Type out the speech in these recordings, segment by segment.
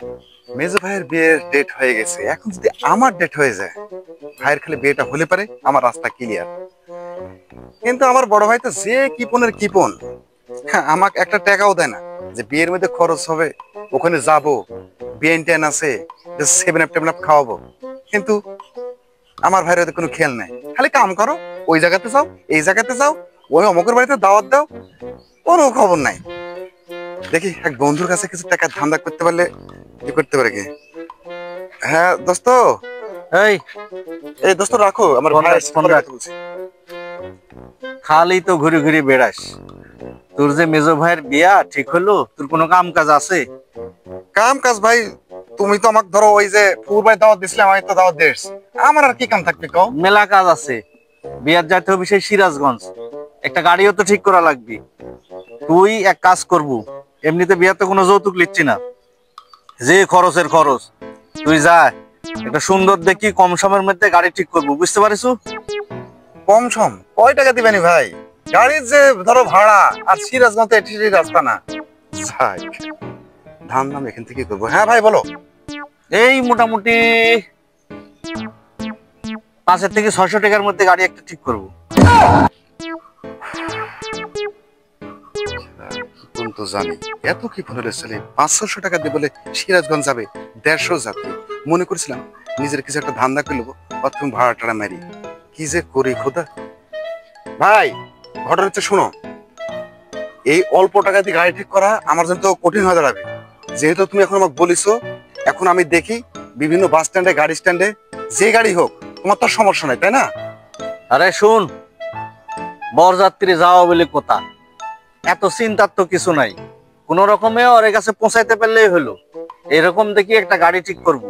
মেজো ভাইয়ের বিয়ের ডেট হয়ে গেছে, এখন যদি আমার ডেট হয়ে যায়, ভাইয়ের খালি বিয়েটা হলে পারে আমার রাস্তা ক্লিয়ার। কিন্তু আমার বড় ভাই তো যে কিপনের কিপন, হ্যাঁ, আমাকে একটা টাকাও দেয় না যে বিয়ের মধ্যে খরচ হবে, ওখানে যাব, বিয়েন টেন আছে, সেভেন আপ টেভেন আপ খাওয়াবো। কিন্তু আমার ভাইয়ের ওদের কোনো খেয়াল নাই, খালি কাম করো, ওই জায়গাতে যাও, এই জায়গাতে যাও, ওই অমকের বাড়িতে দাওয়াত দাও, কোনো খবর নাই। দেখি এক বন্ধুর কাছে কিছু টাকা ধান্দা করতে পারলে কি করতে পারে কি। হ্যাঁ দোস্ত, এই এই দোস্ত রাখো, আমার ফোন ভাই রাখ, আসছে, ফোন পরে রাখ। কথা বলছি। খালি তো ঘুরে ঘুরে বেড়াস। তোর যে মেজো ভাইয়ের বিয়া ঠিক হলো, তোর কোনো কাম কাজ আছে? কাম কাজ ভাই, তুমি তো আমাকে ধরো ওই যে পূর্বায় দাওয়াত দিছিলাম, আমি তো দাওয়াত দিস, আমার আর কি কাম থাকবে কও। মেলা কাজ আছে। বিয়ার যাইতে হবে সেই সিরাজগঞ্জ, একটা গাড়িও তো ঠিক করা লাগবে। তুই এক কাজ করবু, এমনিতে বিয়াতে কোনো যৌতুক লিচ্ছি না, যে খরচের খরচ, তুই যা একটা সুন্দর দেখি কম সময়ের মধ্যে গাড়ি ঠিক করবো, বুঝতে পারিস? কম সম কয় টাকা দিবেনি ভাই? গাড়ির যে ধরো ভাড়া, আর সিরাজগঞ্জ এটি রাস্তা না। যাই, ধান দাম এখান থেকে করবো। হ্যাঁ ভাই বলো। এই মোটামুটি 500 থেকে 600 টাকার মধ্যে গাড়ি একটা ঠিক করবো। কোন তো জানি এত কি ফোনের ছেলে 500 টাকা দিয়ে বলে সিরাজগঞ্জ যাবে, 150 যাত্রী। মনে করেছিলাম নিজের কিছু একটা ধান্দা করে নেবো, প্রথম ভাড়া টাড়া মারি, কি যে করি খোদা। ভাই ঘটনা হচ্ছে শোনো, এই অল্প টাকা দিয়ে গাড়ি ঠিক করা আমার জন্য তো কঠিন হয়ে দাঁড়াবে। যেহেতু তুমি এখন আমাকে বলিছো, এখন আমি দেখি বিভিন্ন বাস স্ট্যান্ডে, গাড়ি স্ট্যান্ডে, যে গাড়ি হোক, তোমার তো সমস্যা নাই তাই না? আরে শুন, বরযাত্রী যাওয়া বলে কথা, এত চিন্তার তো কিছু নাই, কোন রকমে ওর কাছে পৌঁছাইতে পারলেই হলো। এরকম দেখি একটা গাড়ি ঠিক করব।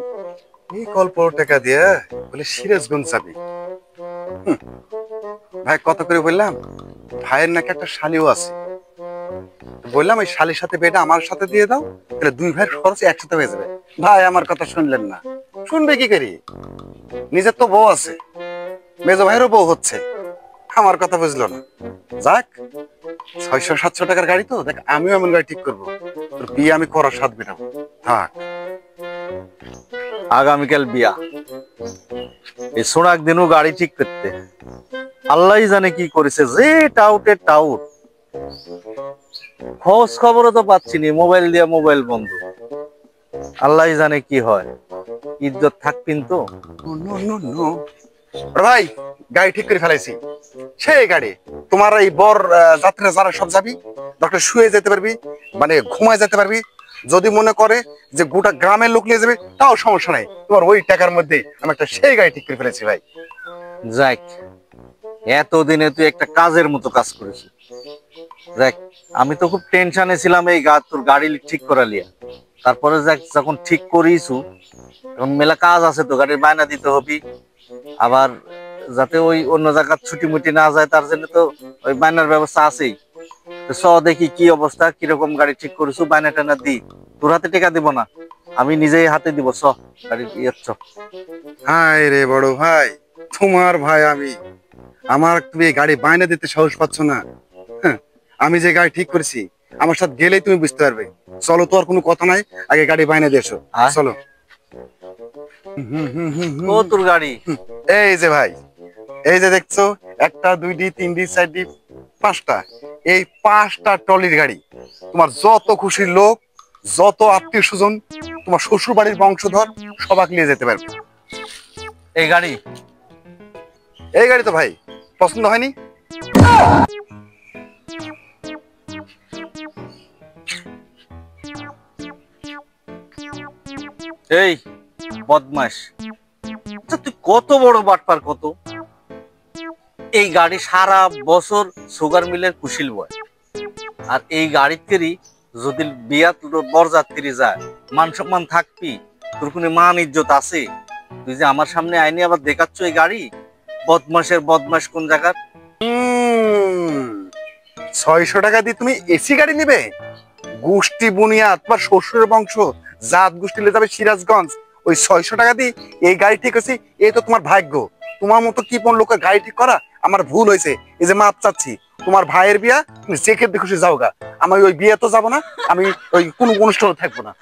এই অল্প টাকা দিয়ে বলে সিরাজগঞ্জ যাবি? হুম, ভাই কত করে বললাম, ভাইয়ের নাকি একটা শালিও আছে, বললাম ওই শালির সাথে বিয়েটা আমার সাথে দিয়ে দাও, তাহলে দুই ভাইয়ের খরচ একসাথে হয়ে যাবে। ভাই আমার কথা শুনলেন না, শুনবে কি করি, নিজের তো বউ আছে, মেজো ভাইয়েরও বউ হচ্ছে, আমার কথা বুঝলো না। যাক, 600-700 টাকার গাড়ি তো দেখ, আমিও এমন গাড়ি ঠিক করবো, তোর বিয়ে আমি করার স্বাদ মেটাবো। থাক। আগামীকাল বিয়া, এই সোনাক দিনও গাড়ি ঠিক করতে, আল্লাহ জানে কি করেছে, যে টাউটে টাউট, খোঁজ খবরও তো পাচ্ছি নি, মোবাইল দিয়া মোবাইল বন্ধ। আল্লাহ জানে কি হয়, ইজ্জত থাকবেন তো। নো নো নো, ভাই গাড়ি ঠিক করে ফেলাইছি, সেই গাড়ি তোমার এই বর যাত্রা যারা সব যাবি, ডক্টর শুয়ে যেতে পারবি, মানে ঘুমায় যেতে পারবি। যদি মনে করে যে গোটা গ্রামের লোক নিয়ে যাবে, তাও সমস্যা নাই, তোমার ওই টাকার মধ্যে আমি একটা সেই গাড়ি ঠিক করে ফেলেছি ভাই। যাক, এতদিনে তুই একটা কাজের মতো কাজ করেছিস। দেখ, আমি তো খুব টেনশনে ছিলাম এই তোর গাড়ি ঠিক করালিয়া। তারপরে দেখ, যখন ঠিক করিসু, এখন মেলা কাজ আছে তো, গাড়ির বায়না দিতে হবে, আবার যাতে ওই অন্য জায়গার ছুটি মুটি না যায় তার জন্য তো ওই বায়নার ব্যবস্থা আছেই। তো চ দেখি কি অবস্থা, কিরকম গাড়ি ঠিক করিসু, বায়না টানা দি। তোর হাতে টেকা দিব না, আমি নিজেই হাতে দিব। চ গাড়ি ইয়ে চ। হায় রে বড় ভাই, তোমার ভাই আমি, আমার তুমি এই গাড়ি বায়না দিতে সাহস পাচ্ছ না? হ্যাঁ, আমি যে গাড়ি ঠিক করেছি, আমার সাথে গেলেই তুমি বুঝতে পারবে। চলো, তো আর কোনো কথা নাই, আগে গাড়ি বায়না দিয়ে এসো, চলো। ও তোর গাড়ি, এই যে ভাই, এই যে দেখছো, একটা, দুইটি, তিনটি, চারটি, পাঁচটা, এই 5টা ট্রলির গাড়ি। তোমার যত খুশির লোক, যত আত্মীয় স্বজন, তোমার শ্বশুর বাড়ির বংশধর, সবাক নিয়ে যেতে পারবে। এই গাড়ি, এই গাড়ি তো ভাই পছন্দ হয়নি? এই বদমাস, আচ্ছা তুই কত বড় বাটপার, কত! এই গাড়ি সারা বছর সুগার মিলের কুশিল বয়, আর এই গাড়িতেরই যদি বিয়া বরযাত্রী যায়, মান সম্মান থাকবি? তোর কোনো মান ইজ্জত আছে? তুই যে আমার সামনে আইনি আবার দেখাচ্ছ এই গাড়ি, বদমাসের বদমাস কোন জায়গার। 600 টাকা দিয়ে তুমি এসি গাড়ি নিবে? গোষ্ঠী বুনিয়াদ, তোমার শ্বশুরের বংশ, জাত গোষ্ঠী নিয়ে যাবে সিরাজগঞ্জ, ওই 600 টাকা দিয়ে এই গাড়ি ঠিক আছে? এই তো তোমার ভাগ্য। তোমার মতো কি কোন লোকের গাড়ি ঠিক করা আমার ভুল হয়েছে, এই যে মাপ চাচ্ছি। তোমার ভাইয়ের বিয়া, তুমি যে ক্ষেত্রে খুশি যাও গা, আমি ওই বিয়ে তো যাবো না, আমি ওই কোনো অনুষ্ঠানে থাকবো না।